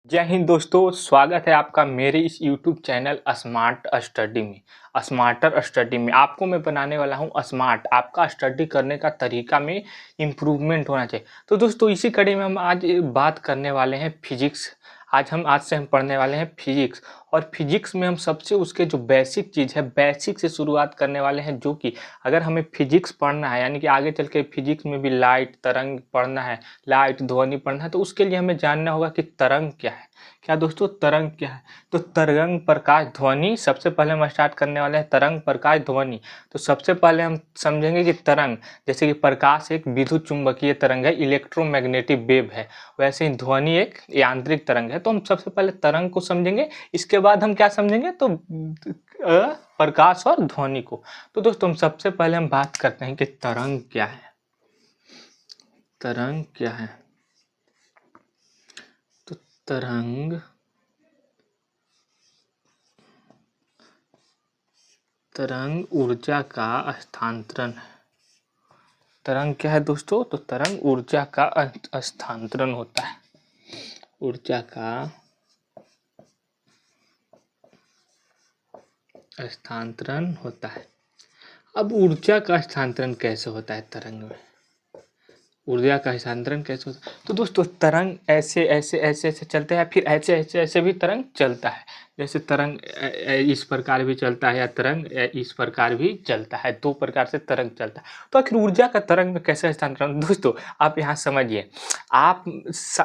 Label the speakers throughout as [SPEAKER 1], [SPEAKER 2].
[SPEAKER 1] जय हिंद दोस्तों, स्वागत है आपका मेरे इस यूट्यूब चैनल स्मार्ट स्टडी में। स्मार्टर स्टडी में आपको मैं बनाने वाला हूं स्मार्ट। आपका स्टडी करने का तरीका में इम्प्रूवमेंट होना चाहिए। तो दोस्तों इसी कड़ी में हम आज बात करने वाले हैं फिजिक्स। आज से हम पढ़ने वाले हैं फिजिक्स। और फिजिक्स में हम सबसे उसके जो बेसिक चीज़ है, बेसिक से शुरुआत करने वाले हैं। जो कि अगर हमें फिजिक्स पढ़ना है, यानी कि आगे चल के फिजिक्स में भी लाइट तरंग पढ़ना है, लाइट ध्वनि पढ़ना है, तो उसके लिए हमें जानना होगा कि तरंग क्या है। क्या दोस्तों, तरंग क्या है? तो तरंग, प्रकाश, ध्वनि। सबसे पहले हम स्टार्ट करने वाले हैं तरंग, प्रकाश, ध्वनि। तो सबसे पहले हम समझेंगे कि तरंग, जैसे कि प्रकाश एक विद्युत चुंबकीय तरंग है, इलेक्ट्रोमैग्नेटिक वेव है, वैसे ही ध्वनि एक यांत्रिक तरंग है। तो हम सबसे पहले तरंग को समझेंगे, इसके बाद हम क्या समझेंगे, तो प्रकाश और ध्वनि को। तो दोस्तों हम सबसे पहले हम बात करते हैं कि तरंग क्या है। तरंग क्या है? तो तरंग ऊर्जा का स्थानांतरण है। तरंग क्या है दोस्तों? तो तरंग ऊर्जा का स्थानांतरण होता है। ऊर्जा का स्थानांतरण होता है। अब ऊर्जा का स्थानांतरण कैसे होता है तरंग में? ऊर्जा का स्थानांतरण कैसे होता है? तो दोस्तों तरंग ऐसे ऐसे ऐसे ऐसे चलते हैं, फिर ऐसे ऐसे ऐसे भी तरंग चलता है। जैसे तरंग इस प्रकार भी चलता है, या तरंग इस प्रकार भी चलता है। दो प्रकार से तरंग चलता है। तो आखिर ऊर्जा का तरंग में कैसे स्थानांतरण? दोस्तों आप यहाँ समझिए, आप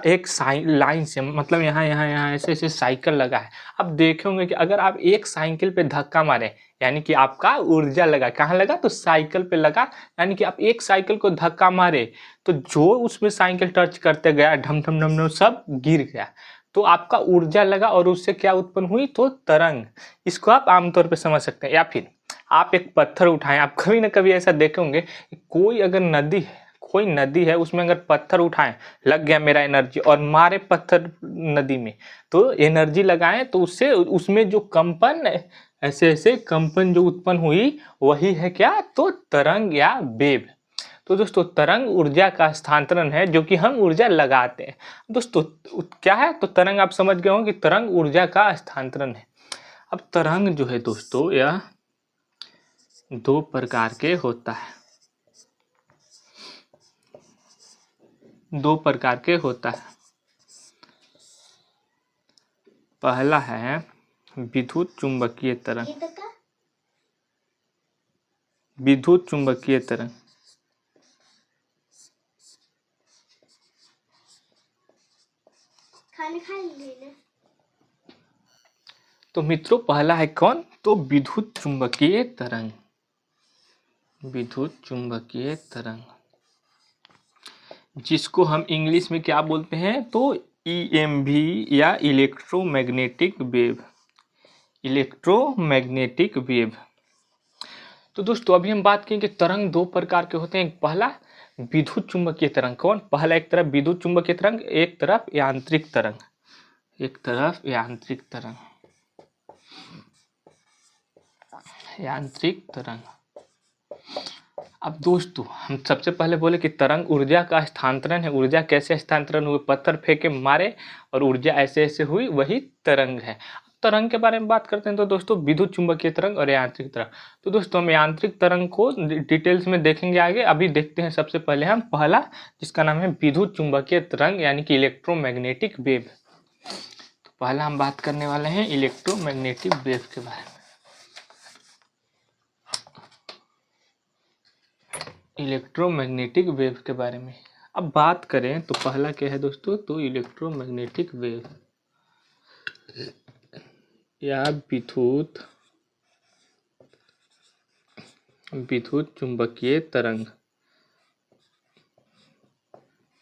[SPEAKER 1] एक लाइन से, मतलब यहाँ यहाँ यहाँ ऐसे ऐसे साइकिल लगा है। अब देखेंगे कि अगर आप एक साइकिल पे धक्का मारे, यानी कि आपका ऊर्जा लगा, कहाँ लगा? तो साइकिल पे लगा। यानी कि आप एक साइकिल को धक्का मारे, तो जो उसमें साइकिल टच करते गया, ढम ढम ढम ढम सब गिर गया। तो आपका ऊर्जा लगा और उससे क्या उत्पन्न हुई? तो तरंग। इसको आप आमतौर पे समझ सकते हैं। या फिर आप एक पत्थर उठाएं, आप कभी ना कभी ऐसा देखे होंगे, कोई अगर नदी है, कोई नदी है, उसमें अगर पत्थर उठाएं, लग गया मेरा एनर्जी, और मारे पत्थर नदी में, तो एनर्जी लगाएं, तो उससे उसमें जो कंपन, ऐसे ऐसे कंपन जो उत्पन्न हुई, वही है क्या? तो तरंग या वेव। तो दोस्तों तरंग ऊर्जा का स्थानांतरण है, जो कि हम ऊर्जा लगाते हैं। दोस्तों क्या है? तो तरंग आप समझ गए हो कि तरंग ऊर्जा का स्थानांतरण है। अब तरंग जो है दोस्तों, यह दो प्रकार के होता है। दो प्रकार के होता है। पहला है विद्युत चुंबकीय तरंग। विद्युत चुंबकीय तरंग। तो मित्रों पहला है कौन? तो विद्युत चुंबकीय तरंग। विद्युत चुंबकीय तरंग, जिसको हम इंग्लिश में क्या बोलते हैं? तो ईएमवी या इलेक्ट्रोमैग्नेटिक वेव। Electromagnetic wave. तो दोस्तों अभी हम बात करेंगे तरंग दो प्रकार के होते हैं। पहला विद्युत चुंबकीय तरंग। कौन? पहला एक तरफ विद्युत चुंबकीय तरंग, एक तरफ यांत्रिक तरंग। एक तरफ यांत्रिक तरंग। यांत्रिक तरंग। अब दोस्तों हम सबसे पहले बोले कि तरंग ऊर्जा का स्थानांतरण है। ऊर्जा कैसे स्थानांतरण हुए? पत्थर फेंके मारे और ऊर्जा ऐसे ऐसे हुई, वही तरंग है। तरंग के बारे में बात करते हैं तो दोस्तों विद्युत चुंबकीय तरंग और यांत्रिक तरंग। तो दोस्तों हम यांत्रिक तरंग को डिटेल्स में देखेंगे आगे। अभी देखते हैं सबसे पहले हम पहला, जिसका नाम है विद्युत चुंबकीय तरंग, यानी कि इलेक्ट्रोमैग्नेटिक वेव। तो पहला हम बात करने वाले हैं इलेक्ट्रोमैग्नेटिक वेव के बारे में। इलेक्ट्रोमैग्नेटिक वेव के बारे में अब बात करें तो पहला क्या है दोस्तों? तो इलेक्ट्रोमैग्नेटिक वेव या विद्युत चुंबकीय तरंग।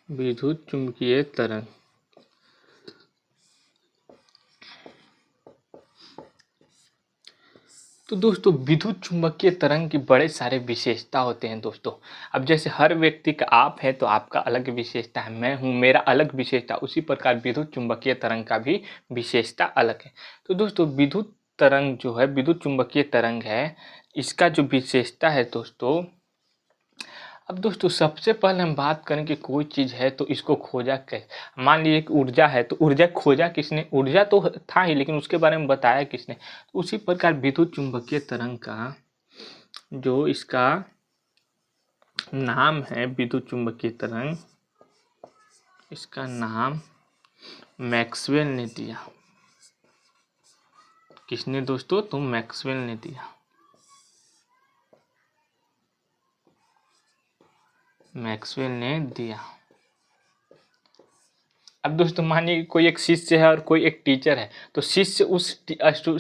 [SPEAKER 1] विद्युत चुंबकीय तरंग। तो दोस्तों विद्युत चुंबकीय तरंग की बड़े सारे विशेषता होते हैं दोस्तों। अब जैसे हर व्यक्ति का, आप है तो आपका अलग विशेषता है, मैं हूँ मेरा अलग विशेषता, उसी प्रकार विद्युत चुंबकीय तरंग का भी विशेषता अलग है। तो दोस्तों विद्युत तरंग जो है, विद्युत चुंबकीय तरंग है, इसका जो विशेषता है दोस्तों, अब दोस्तों सबसे पहले हम बात करें कि कोई चीज़ है तो इसको खोजा कैसे। मान लीजिए कि ऊर्जा है तो ऊर्जा खोजा किसने, ऊर्जा तो था ही लेकिन उसके बारे में बताया किसने। तो उसी प्रकार विद्युत चुंबकीय तरंग का जो इसका नाम है विद्युत चुंबकीय तरंग, इसका नाम मैक्सवेल ने दिया। किसने दोस्तों, तो मैक्सवेल ने दिया। मैक्सवेल ने दिया। अब दोस्तों मानिए कोई एक शिष्य है और कोई एक टीचर है, तो शिष्य उस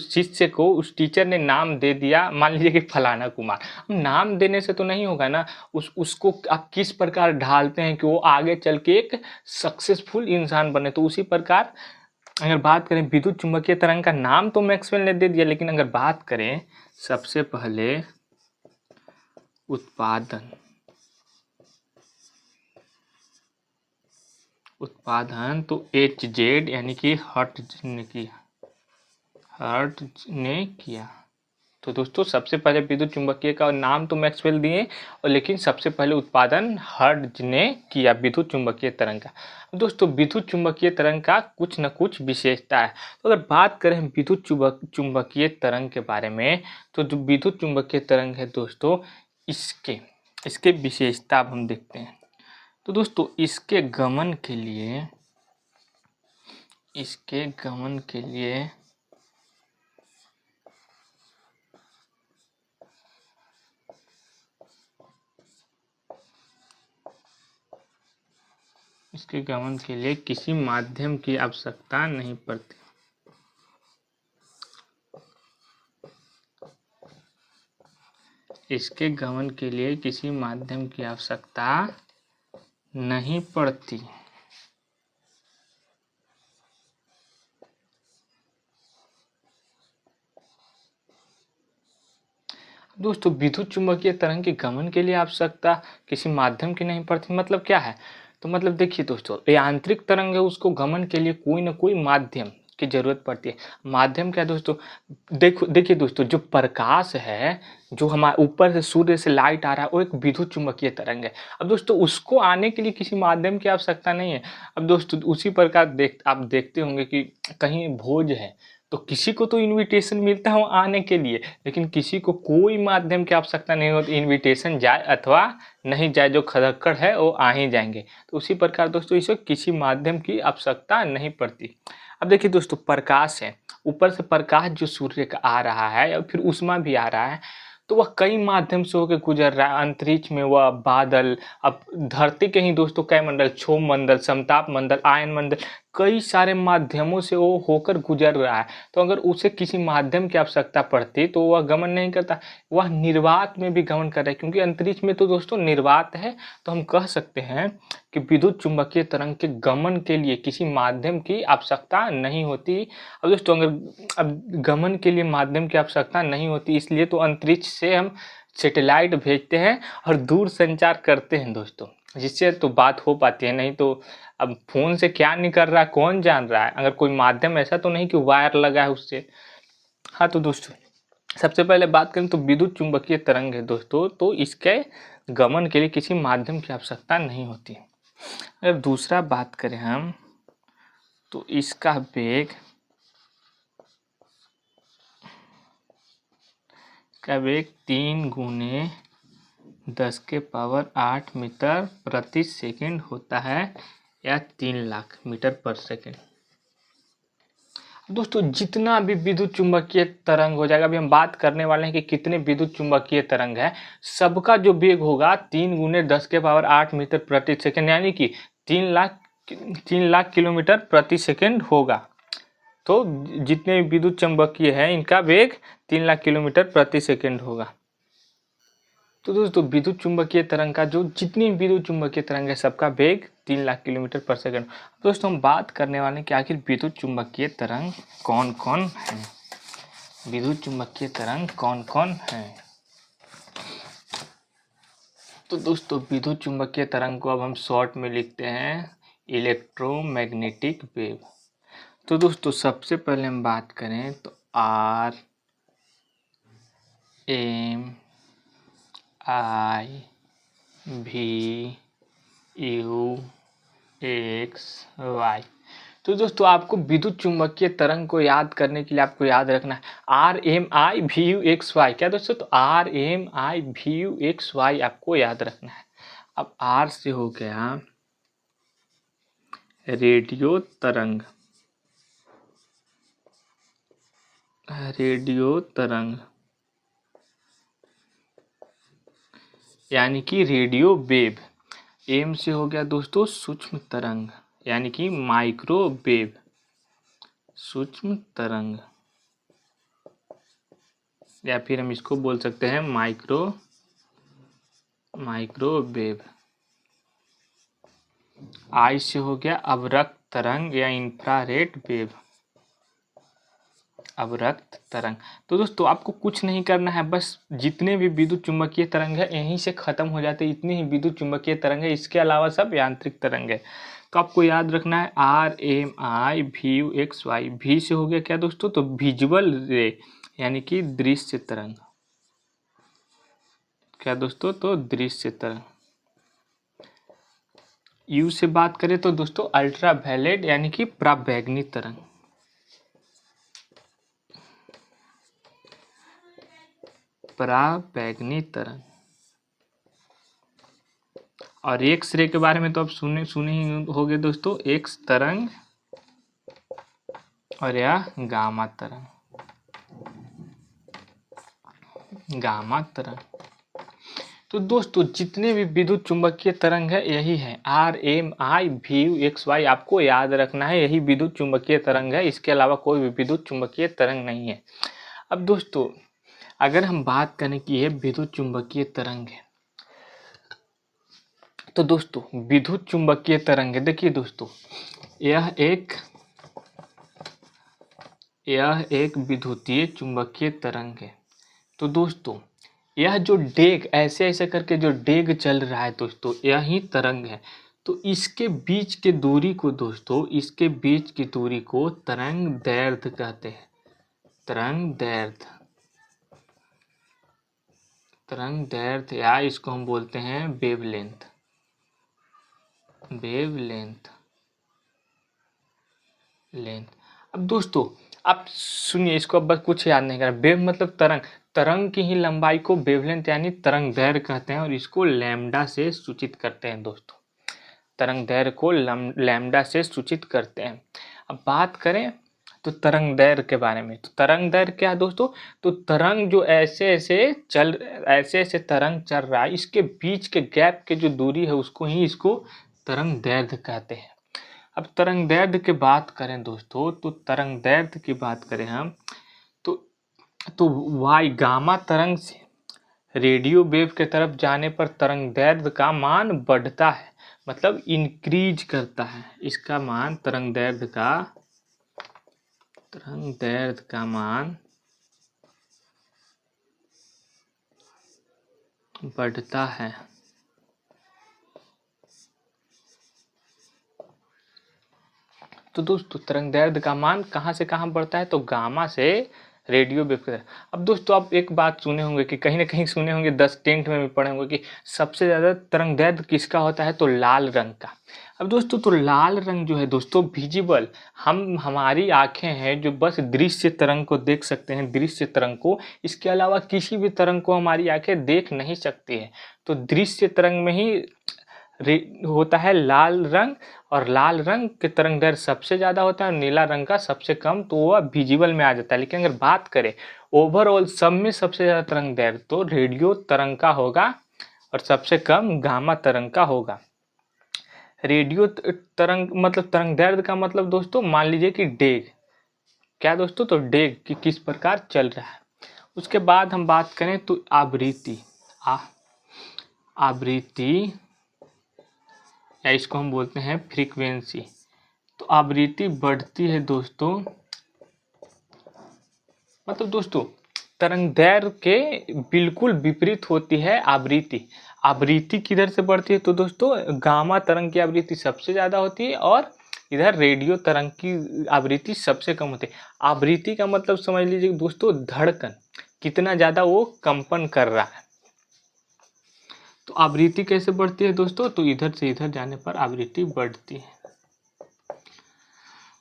[SPEAKER 1] शिष्य को उस टीचर ने नाम दे दिया, मान लीजिए कि फलाना कुमार। नाम देने से तो नहीं होगा ना, उसको आप किस प्रकार ढालते हैं कि वो आगे चल के एक सक्सेसफुल इंसान बने। तो उसी प्रकार अगर बात करें विद्युत चुंबकीय तरंग का नाम तो मैक्सवेल ने दे दिया, लेकिन अगर बात करें सबसे पहले उत्पादन तो HZ यानी कि हर्ट्ज ने किया। तो दोस्तों सबसे पहले विद्युत चुंबकीय का नाम तो मैक्सवेल दिए, और लेकिन सबसे पहले उत्पादन हर्ट्ज ने किया विद्युत चुंबकीय तरंग का। दोस्तों विद्युत चुंबकीय तरंग का कुछ न कुछ विशेषता है। तो अगर बात करें विद्युत चुंबकीय तरंग के बारे में, तो जो विद्युत चुंबकीय तरंग है दोस्तों, इसके विशेषता अब हम देखते हैं। तो दोस्तों इसके गमन के लिए किसी माध्यम की आवश्यकता नहीं पड़ती। इसके गमन के लिए किसी माध्यम की आवश्यकता नहीं पड़ती। दोस्तों विद्युत चुंबकीय तरंग के गमन के लिए आवश्यकता किसी माध्यम की नहीं पड़ती, मतलब क्या है। तो मतलब देखिए दोस्तों, यांत्रिक तरंग है उसको गमन के लिए कोई ना कोई माध्यम की जरूरत पड़ती है। माध्यम क्या है दोस्तों, देखिए दोस्तों, जो प्रकाश है, जो हमारे ऊपर से सूर्य से लाइट आ रहा है, वो एक विद्युत चुंबकीय तरंग है। अब दोस्तों उसको आने के लिए किसी माध्यम की आवश्यकता नहीं है। अब दोस्तों उसी प्रकार आप देखते होंगे कि कहीं भोज है तो किसी को तो इनविटेशन मिलता है वो आने के लिए, लेकिन किसी को कोई माध्यम की आवश्यकता नहीं होती, इनविटेशन जाए अथवा नहीं जाए, जो खदक्कड़ है वो आ ही जाएंगे। तो उसी प्रकार दोस्तों इसको किसी माध्यम की आवश्यकता नहीं पड़ती। अब देखिए दोस्तों, प्रकाश है, ऊपर से प्रकाश जो सूर्य का आ रहा है या फिर ऊष्मा भी आ रहा है, तो वह कई माध्यम से होकर गुजर रहा है। अंतरिक्ष में वह बादल, अब धरती के ही दोस्तों कई मंडल, क्षोभ मंडल, समताप मंडल, आयन मंडल, कई सारे माध्यमों से वो होकर गुजर रहा है। तो अगर उसे किसी माध्यम की आवश्यकता पड़ती तो वह गमन नहीं करता, वह निर्वात में भी गमन कर रहा है, क्योंकि अंतरिक्ष में तो दोस्तों निर्वात है। तो हम कह सकते हैं कि विद्युत चुंबकीय तरंग के गमन के लिए किसी माध्यम की आवश्यकता नहीं होती। अब दोस्तों अगर अब गमन के लिए माध्यम की आवश्यकता नहीं होती, इसलिए तो अंतरिक्ष से हम सैटेलाइट भेजते हैं और दूर संचार करते हैं दोस्तों, जिससे तो बात हो पाती है। नहीं तो अब फोन से क्या निकल रहा है कौन जान रहा है, अगर कोई माध्यम ऐसा तो नहीं कि वायर लगा है उससे। हाँ तो दोस्तों सबसे पहले बात करें तो विद्युत चुंबकीय तरंग है दोस्तों, तो इसके गमन के लिए किसी माध्यम की आवश्यकता नहीं होती। अगर दूसरा बात करें हम, तो इसका वेग 3 गुने 10⁸ मीटर प्रति सेकंड होता है, या 3 लाख मीटर पर सेकंड। दोस्तों जितना भी विद्युत चुंबकीय तरंग हो जाएगा, अभी हम बात करने वाले हैं कि कितने विद्युत चुंबकीय तरंग है, सबका जो वेग होगा 3 गुने 10⁸ मीटर प्रति सेकंड, यानी कि 3 लाख किलोमीटर प्रति सेकंड होगा। तो जितने विद्युत चुंबकीय है इनका वेग 3 लाख किलोमीटर प्रति सेकंड होगा। तो दोस्तों विद्युत चुंबकीय तरंग का जो जितनी विद्युत चुंबकीय तरंग है सबका वेग 3 लाख किलोमीटर पर सेकंड। दोस्तों हम बात करने वाले हैं कि आखिर विद्युत चुंबकीय तरंग कौन कौन है। विद्युत चुंबकीय तरंग कौन कौन है। तो दोस्तों विद्युत चुंबकीय तरंग को अब हम शॉर्ट में लिखते हैं इलेक्ट्रोमैग्नेटिक वेव। तो दोस्तों सबसे पहले हम बात करें तो RMI V U X Y. तो दोस्तों आपको विद्युत चुंबकीय तरंग को याद करने के लिए आपको याद रखना है R M I V U X Y. क्या दोस्तों? तो R M I V U X Y आपको याद रखना है। अब आर से हो गया रेडियो तरंग, रेडियो तरंग यानी कि रेडियो वेव। एम से हो गया दोस्तों सूक्ष्म तरंग यानी कि माइक्रोवेव, सूक्ष्म तरंग, या फिर हम इसको बोल सकते हैं माइक्रोवेव। आई से हो गया अवरक्त तरंग या इंफ्रारेड वेव, अवरक्त तरंग। तो दोस्तों आपको कुछ नहीं करना है, बस जितने भी विद्युत चुंबकीय तरंग है यहीं से खत्म हो जाते हैं, इतनी ही विद्युत चुंबकीय तरंग है, इसके अलावा सब यांत्रिक तरंग है। तो आपको याद रखना है R M I V U X Y. V से हो गया क्या दोस्तों? तो विजुअल रे यानी कि दृश्य तरंग। क्या दोस्तों? तो दृश्य तरंग। यू से बात करें तो दोस्तों अल्ट्रा वायलेट यानी कि पराबैंगनी तरंग, पराबैंगनी तरंग। और एक्स रे के बारे में तो आप सुने ही होंगे दोस्तों, एक्स तरंग और या गामा तरंग, गामा तरंग। तो दोस्तों जितने भी विद्युत चुंबकीय तरंग है यही है R M I V U X Y, आपको याद रखना है, यही विद्युत चुंबकीय तरंग है, इसके अलावा कोई भी विद्युत चुंबकीय तरंग नहीं है। अब दोस्तों अगर हम बात करें कि यह विद्युत चुंबकीय तरंग है, तो दोस्तों विद्युत चुंबकीय तरंग है, देखिए दोस्तों यह एक विद्युतीय चुंबकीय तरंग है। तो दोस्तों यह जो डेग ऐसे ऐसे करके जो डेग चल रहा है दोस्तों, यही तरंग है। तो इसके बीच के दूरी को दोस्तों, इसके बीच की दूरी को तरंग दैर्ध्य कहते हैं, तरंग दैर्ध्य, तरंग दैर्ध्य, या इसको हम बोलते हैं वेवलेंथ, वेवलेंथ, लेंथ। अब दोस्तों आप सुनिए इसको, अब बस कुछ याद नहीं करना। वेव मतलब तरंग, तरंग की ही लंबाई को वेवलेंथ यानी तरंग दैर्घ्य कहते हैं और इसको लैम्डा से सूचित करते हैं दोस्तों, तरंग दैर्घ्य को लैम्डा से सूचित करते हैं। अब बात करें तो तरंग दैर्घ्य के बारे में, तो तरंग दैर्घ्य क्या है दोस्तों? तो तरंग जो ऐसे ऐसे तरंग चल रहा है, इसके बीच के गैप के जो दूरी है उसको ही इसको तरंग दैर्घ्य कहते हैं। अब तरंग दैर्ध्य की बात करें दोस्तों, तो तरंग दैर्ध्य की बात करें हम तो वाई गामा तरंग से रेडियो वेव के तरफ जाने पर तरंग दैर्ध्य का मान बढ़ता है, मतलब इंक्रीज करता है, इसका मान तरंग दैर्ध्य का मान बढ़ता है। तो दोस्तों तरंग दैर्ध्य का मान कहाँ से कहाँ बढ़ता है? तो गामा से रेडियो वेव की तरफ। अब दोस्तों आप एक बात सुने होंगे कि कहीं ना कहीं सुने होंगे, 10th-10th में भी पढ़े होंगे कि सबसे ज़्यादा तरंग दैर्ध्य किसका होता है? तो लाल रंग का। अब दोस्तों तो लाल रंग जो है दोस्तों विजिबल, हमारी आंखें हैं जो बस दृश्य तरंग को देख सकते हैं, दृश्य तरंग को, इसके अलावा किसी भी तरंग को हमारी आंखें देख नहीं सकती है। तो दृश्य तरंग में ही होता है लाल रंग, और लाल रंग के तरंग दैर्ध्य सबसे ज़्यादा होता है और नीला रंग का सबसे कम, तो वह विजिबल में आ जाता है। लेकिन अगर बात करें ओवरऑल सब में सबसे ज़्यादा तरंग दैर्ध्य तो रेडियो तरंग का होगा और सबसे कम गामा तरंग का होगा। रेडियो तरंग मतलब तरंग दैर्ध्य का मतलब दोस्तों मान लीजिए कि डेग, क्या दोस्तों? तो डेग कि किस प्रकार चल रहा है। उसके बाद हम बात करें तो आवृत्ति, आवृत्ति या इसको हम बोलते हैं फ्रीक्वेंसी। तो आवृत्ति बढ़ती है दोस्तों, मतलब दोस्तों तरंग दैर्ध्य के बिल्कुल विपरीत होती है आवृत्ति। आवृत्ति किधर से बढ़ती है? तो दोस्तों गामा तरंग की आवृत्ति सबसे ज़्यादा होती है और इधर रेडियो तरंग की आवृत्ति सबसे कम होती है। आवृत्ति का मतलब समझ लीजिए दोस्तों धड़कन, कितना ज़्यादा वो कंपन कर रहा है। तो आवृत्ति कैसे बढ़ती है दोस्तों, तो इधर से इधर जाने पर आवृत्ति बढ़ती है।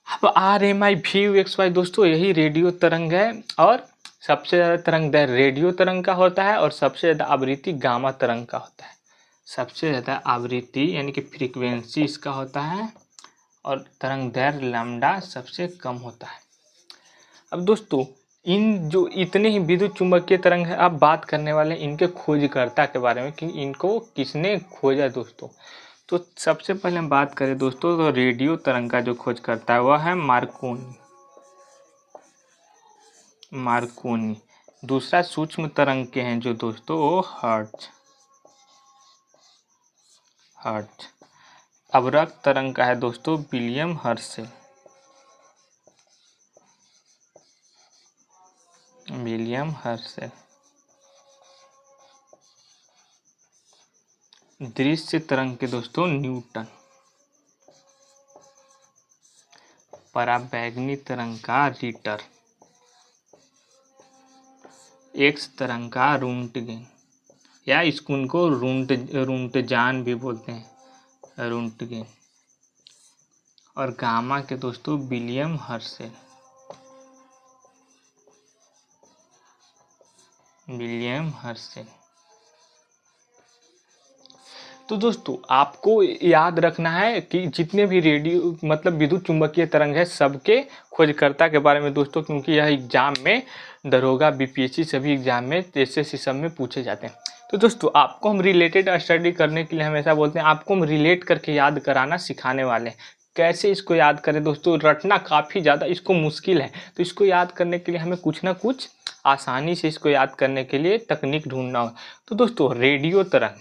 [SPEAKER 1] अब R M I V U X Y दोस्तों यही रेडियो तरंग है, और सबसे ज़्यादा तरंग दैर्घ्य रेडियो तरंग का होता है और सबसे ज़्यादा आवृत्ति गामा तरंग का होता है। सबसे ज़्यादा आवृत्ति यानी कि फ्रीक्वेंसी इसका होता है और तरंग दैर्घ्य लैम्डा सबसे कम होता है। अब दोस्तों इन जो इतने ही विद्युत चुंबकीय तरंग है, आप बात करने वाले हैं इनके खोजकर्ता के बारे में कि इनको किसने खोजा दोस्तों। तो सबसे पहले हम बात करें दोस्तों तो रेडियो तरंग का जो खोज करता है वह है मार्कोनी। दूसरा सूक्ष्म तरंग के हैं जो दोस्तों वो हर्ट्ज। अवरक्त तरंग का है दोस्तों विलियम हर्शेल। दृश्य तरंग के दोस्तों न्यूटन। पराबैंगनी तरंग का रिटर। एक्स तरंग का रूंटगेन, या इसको उनको रूंटजान भी बोलते हैं, रूंटगेन। और गामा के दोस्तों विलियम हर्शेल। तो दोस्तों आपको याद रखना है कि जितने भी रेडियो मतलब विद्युत चुंबकीय तरंग है सबके खोजकर्ता के बारे में दोस्तों, क्योंकि यह एग्जाम में दरोगा बीपीएससी सभी एग्जाम में एसएससी सब में पूछे जाते हैं। तो दोस्तों आपको हम रिलेटेड स्टडी करने के लिए हमेशा बोलते हैं, आपको हम रिलेट करके याद कराना सिखाने वाले हैं। कैसे इसको याद करें दोस्तों, रटना काफ़ी ज़्यादा इसको मुश्किल है, तो इसको याद करने के लिए हमें कुछ ना कुछ आसानी से इसको याद करने के लिए तकनीक ढूंढना हो। तो दोस्तों रेडियो तरंग,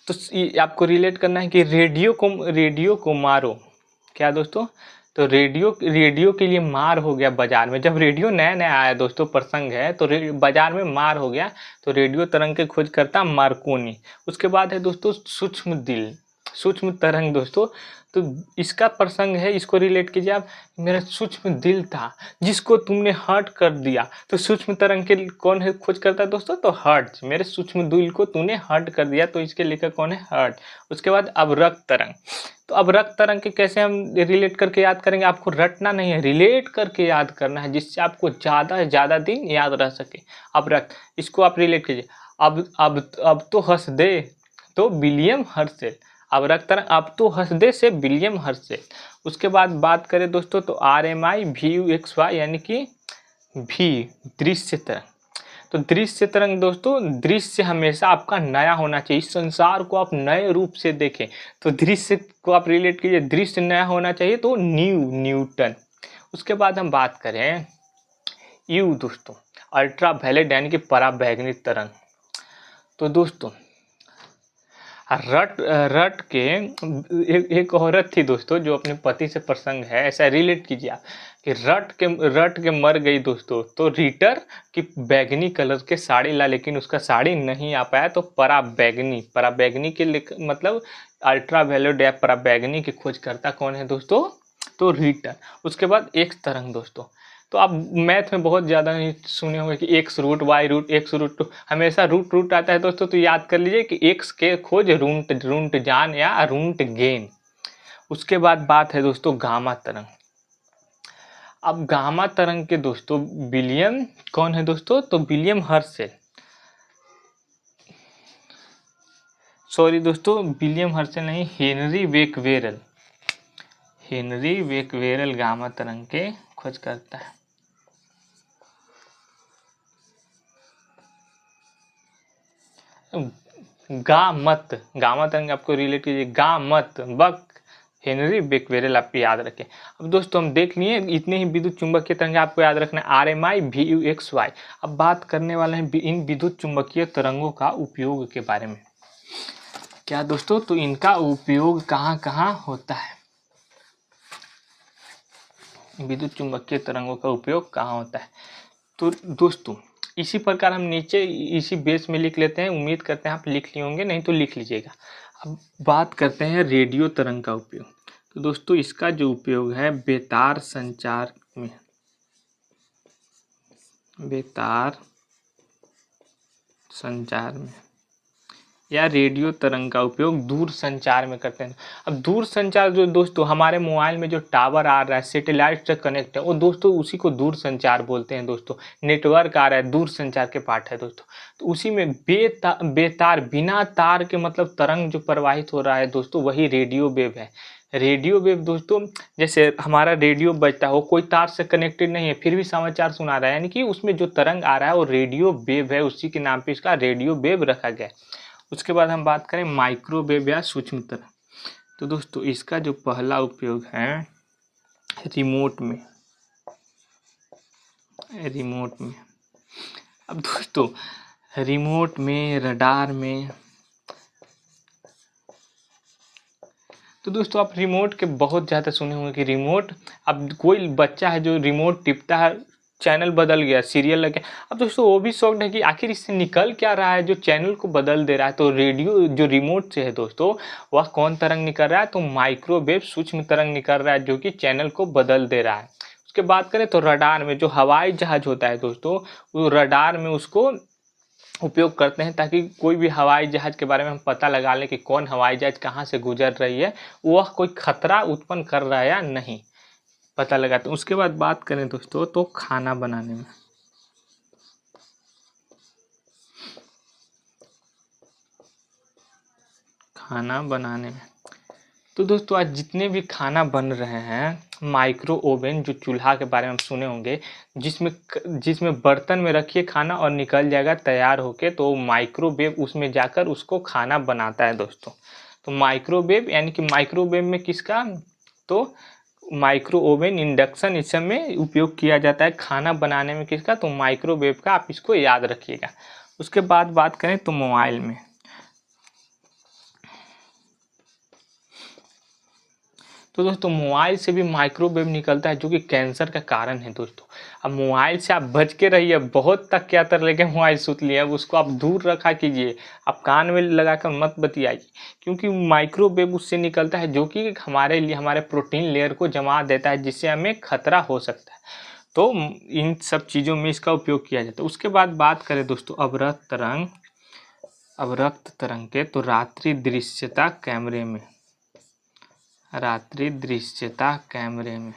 [SPEAKER 1] तो आपको रिलेट करना है कि रेडियो को मारो। क्या दोस्तों, तो रेडियो के लिए मार हो गया बाजार में। जब रेडियो नया नया आया दोस्तों, प्रसंग है, तो बाजार में मार हो गया, तो रेडियो तरंग के खोज करता मार्कोनी। उसके बाद है दोस्तों सूक्ष्म तरंग दोस्तों, तो इसका प्रसंग है, इसको रिलेट कीजिए आप। मेरा सूक्ष्म दिल था जिसको तुमने हर्ट कर दिया। तो सूक्ष्म तरंग के कौन है खोज करता है दोस्तों, तो हर्ट्ज। मेरे सूक्ष्म दिल को तूने हर्ट कर दिया, तो इसके लेखक कौन है, हर्ट। उसके बाद अवरक्त तरंग, तो अवरक्त तरंग के कैसे हम रिलेट करके याद करेंगे, आपको रटना नहीं है, रिलेट करके याद करना है, जिससे आपको ज़्यादा से ज़्यादा दिन याद रह सके। अवरक्त, इसको आप रिलेट कीजिए। अब तो हंस दे, तो विलियम हर्शेल। अवरक्त तरंग अब तो हंस दे से विलियम हर्शेल। उसके बाद बात करें दोस्तों तो RMI VUXY यानी कि दृश्य तरंग। तो दृश्य तरंग दोस्तों, दृश्य हमेशा आपका नया होना चाहिए, इस संसार को आप नए रूप से देखें। तो दृश्य को आप रिलेट कीजिए, दृश्य नया होना चाहिए, तो न्यूटन। उसके बाद हम बात करें यू दोस्तों, अल्ट्रा वायलेट यानी कि पराबैंगनी तरंग। तो दोस्तों रट के एक औरत थी दोस्तों जो अपने पति से प्रसंग है, ऐसा रिलेट कीजिए आप कि रट के मर गई दोस्तों, तो रीटर की बैगनी कलर के साड़ी ला, लेकिन उसका साड़ी नहीं आ पाया, तो पराबैंगनी के मतलब अल्ट्रा वायलेट या पराबैंगनी की खोज करता कौन है दोस्तों, तो रीटर। उसके बाद एक्स तरंग दोस्तों, तो आप मैथ में बहुत ज़्यादा नहीं सुने होंगे कि X root Y root X root two, हमेशा रूट आता है दोस्तों, तो याद कर लीजिए कि एक्स के खोज रूट जान या रूट गेन। उसके बाद बात है दोस्तों गामा तरंग। अब गामा तरंग के दोस्तों विलियम कौन है दोस्तों, तो विलियम हर्शेल। सॉरी दोस्तों, विलियम हर्शेल नहीं, हेनरी बेक्वेरेल गामा तरंग के खोज करता है। गामा तरंग आपको रिलेट कीजिए, बक हेनरी बेक्वेरेल आप याद रखें। अब दोस्तों हम देख लिए इतने ही विद्युत चुंबकीय तरंग आपको याद रखना है, RMI VUXY। अब बात करने वाले हैं इन विद्युत चुंबकीय तरंगों का उपयोग के बारे में। क्या दोस्तों, तो इनका उपयोग कहाँ कहाँ होता है, विद्युत चुंबकीय तरंगों का उपयोग कहाँ होता है। तो दोस्तों इसी प्रकार हम नीचे इसी बेस में लिख लेते हैं, उम्मीद करते हैं आप लिख लिए होंगे, नहीं तो लिख लीजिएगा। अब बात करते हैं रेडियो तरंग का उपयोग। तो दोस्तों इसका जो उपयोग है बेतार संचार में, या रेडियो तरंग का उपयोग दूर संचार में करते हैं। अब दूर संचार जो दोस्तों हमारे मोबाइल में जो टावर आ रहा है, सैटेलाइट से कनेक्ट है, वो दोस्तों उसी को दूर संचार बोलते हैं दोस्तों। नेटवर्क आ रहा है, दूर संचार के पार्ट है दोस्तों। तो उसी में बेतार बिना तार के मतलब तरंग जो प्रवाहित हो रहा है दोस्तों, वही रेडियो वेव है। रेडियो वेव दोस्तों जैसे हमारा रेडियो बजता हो, कोई तार से कनेक्टेड नहीं है फिर भी समाचार सुना रहा है, यानी कि उसमें जो तरंग आ रहा है वो रेडियो वेव है, उसी के नाम पे इसका रेडियो वेव रखा गया है। उसके बाद हम बात करें माइक्रोवेव या सूक्ष्म तरंग। तो दोस्तों इसका जो पहला उपयोग है रिमोट में। अब दोस्तों रिमोट में, रडार में, तो दोस्तों आप रिमोट के बहुत ज़्यादा सुने होंगे कि रिमोट, अब कोई बच्चा है जो रिमोट टिपता है, चैनल बदल गया, सीरियल लग गया। अब दोस्तों वो भी शौक है कि आखिर इससे निकल क्या रहा है जो चैनल को बदल दे रहा है। तो रेडियो जो रिमोट से है दोस्तों, वह कौन तरंग निकल रहा है, तो माइक्रोवेव सूक्ष्म तरंग निकल रहा है जो कि चैनल को बदल दे रहा है। उसके बात करें तो रडार में, जो हवाई जहाज होता है दोस्तों, वो रडार में उसको उपयोग करते हैं ताकि कोई भी हवाई जहाज के बारे में हम पता लगा लें कि कौन हवाई जहाज कहाँ से गुजर रही है, वह कोई खतरा उत्पन्न कर रहा है या नहीं, पता लगाते हैं। उसके बाद बात करें दोस्तों तो खाना बनाने में, तो दोस्तों आज जितने भी खाना बन रहे हैं, माइक्रो ओवन जो चूल्हा के बारे में हम सुने होंगे, जिसमें बर्तन में रखिए खाना और निकल जाएगा तैयार होके, तो माइक्रोवेव उसमें जाकर उसको खाना बनाता है दोस्तों। तो माइक्रोवेव यानी कि माइक्रोवेव में किसका, तो माइक्रो ओवन इंडक्शन इस सब में उपयोग किया जाता है खाना बनाने में, किसका, तो माइक्रोवेव का, आप इसको याद रखिएगा। उसके बाद बात करें तो मोबाइल में, तो दोस्तों मोबाइल से भी माइक्रोवेव निकलता है जो कि कैंसर का कारण है दोस्तों। अब मोबाइल से आप बच के रहिए, बहुत तक क्या तर लेके मोबाइल सुत लिए, अब उसको आप दूर रखा कीजिए, आप कान में लगाकर मत बतियाइए, क्योंकि माइक्रोवेव उससे निकलता है जो कि हमारे लिए हमारे प्रोटीन लेयर को जमा देता है, जिससे हमें खतरा हो सकता है। तो इन सब चीज़ों में इसका उपयोग किया जाता है। उसके बाद बात करें दोस्तों अवरक्त तरंग के, तो रात्रि दृश्यता कैमरे में, रात्रि दृश्यता कैमरे में,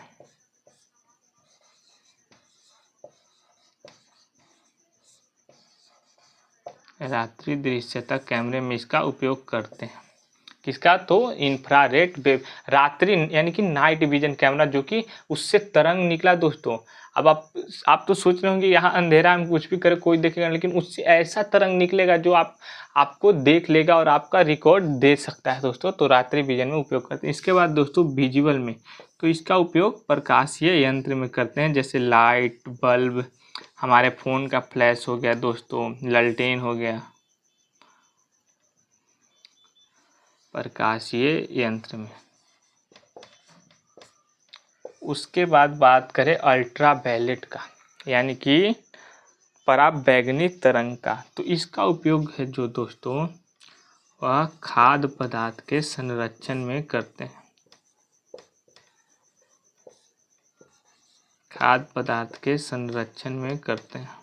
[SPEAKER 1] रात्रि दृश्यता कैमरे में इसका उपयोग करते हैं, किसका, तो इंफ्रारेड वेव, रात्रि यानी कि नाइट विजन कैमरा, जो कि उससे तरंग निकला दोस्तों। अब आप तो सोच रहे होंगे यहाँ अंधेरा में कुछ भी करे कोई देखेगा, लेकिन उससे ऐसा तरंग निकलेगा जो आपको देख लेगा और आपका रिकॉर्ड दे सकता है दोस्तों। तो रात्रि विजन में उपयोग करते हैं। इसके बाद दोस्तों विजुअल में, तो इसका उपयोग प्रकाशीय यंत्र में करते हैं, जैसे लाइट बल्ब, हमारे फ़ोन का फ्लैश हो गया दोस्तों, ललटेन हो गया, प्रकाशीय यंत्र में। उसके बाद बात करें अल्ट्रावायलेट का, यानी कि पराबैंगनी तरंग का, तो इसका उपयोग है जो दोस्तों वह खाद्य पदार्थ के संरक्षण में करते हैं, खाद्य पदार्थ के संरक्षण में करते हैं।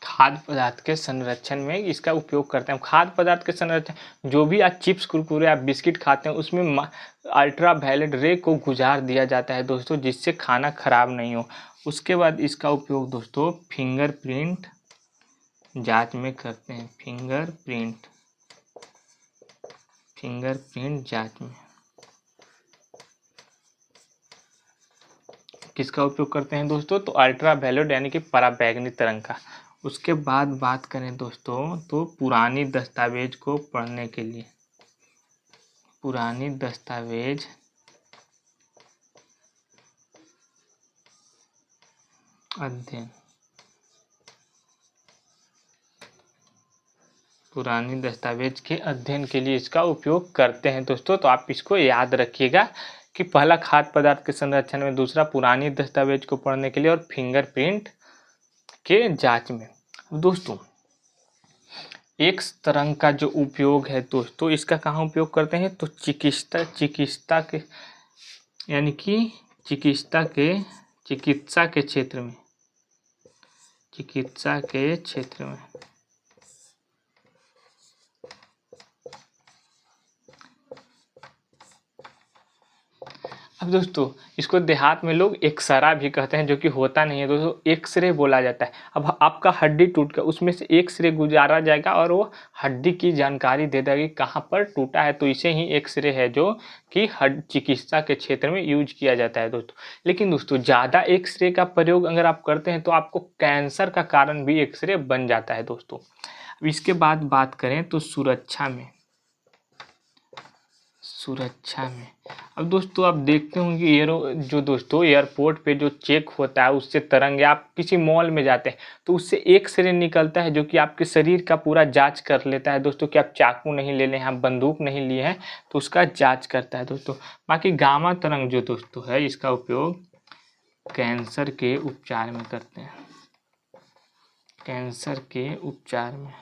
[SPEAKER 1] खाद्य पदार्थ के संरक्षण में इसका उपयोग करते हैं। खाद्य पदार्थ के संरक्षण, जो भी आप चिप्स कुरकुरे आप बिस्किट खाते हैं उसमें अल्ट्रावायलेट रे को गुजार दिया जाता है दोस्तों, जिससे खाना खराब नहीं हो। उसके बाद इसका उपयोग दोस्तों फिंगरप्रिंट जांच में करते हैं, फिंगरप्रिंट जांच में किसका उपयोग करते हैं दोस्तों, तो अल्ट्रावायलेट यानी कि पराबैंगनी तरंग का। उसके बाद बात करें दोस्तों तो पुरानी दस्तावेज को पढ़ने के लिए, पुरानी दस्तावेज अध्ययन, पुरानी दस्तावेज के अध्ययन के लिए इसका उपयोग करते हैं दोस्तों। तो आप इसको याद रखिएगा कि पहला खाद्य पदार्थ के संरक्षण में, दूसरा पुरानी दस्तावेज को पढ़ने के लिए, और फिंगरप्रिंट के जांच में। दोस्तों एक तरंग का जो उपयोग है दोस्तों, इसका कहाँ उपयोग करते हैं, तो चिकित्सा के, यानी कि चिकित्सा के क्षेत्र में, चिकित्सा के क्षेत्र में अब दोस्तों इसको देहात में लोग एक्सरा भी कहते हैं, जो कि होता नहीं है दोस्तों, एक्सरे बोला जाता है। अब आपका हड्डी टूट गया, उसमें से एक्सरे गुजारा जाएगा और वो हड्डी की जानकारी दे देगा कि कहाँ पर टूटा है, तो इसे ही एक्सरे है जो कि चिकित्सा के क्षेत्र में यूज किया जाता है दोस्तों। लेकिन दोस्तों ज़्यादा एक्सरे का प्रयोग अगर आप करते हैं तो आपको कैंसर का कारण भी एक्सरे बन जाता है दोस्तों। अब इसके बाद बात करें तो सुरक्षा में, अब दोस्तों आप देखते होंगे जो दोस्तों एयरपोर्ट पे जो चेक होता है उससे तरंगे, आप किसी मॉल में जाते हैं तो उससे एक्सरे निकलता है जो कि आपके शरीर का पूरा जांच कर लेता है दोस्तों, कि आप चाकू नहीं ले लें, आप बंदूक नहीं लिए हैं, तो उसका जांच करता है दोस्तों। बाकी गामा तरंग जो दोस्तों है इसका उपयोग कैंसर के उपचार में करते हैं, कैंसर के उपचार में।